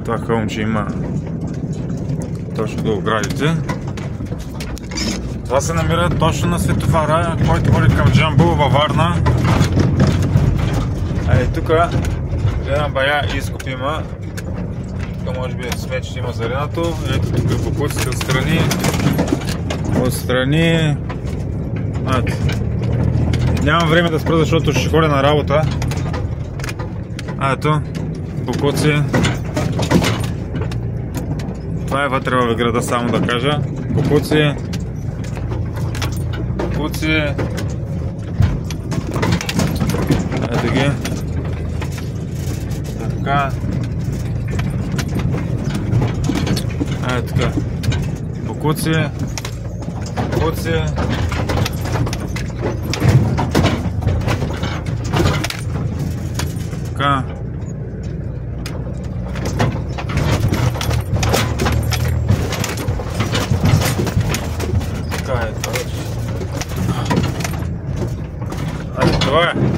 Това хълмче има точно до оградите. Това се намира точно на светофара, който води към Джамбул във Варна. Тук една бая изкоп има. Тук може би смече има заренато. Ето тук бокуците отстрани. Отстрани. Нямам време да спра, защото ще ходя на работа. Ето, бокуци. Това е вътре в града, само да кажа. Бокуци. Бокуци. Ето ги. Така. Ето така. Бокуци. Бокуци. Така. Така е това вече. Това е.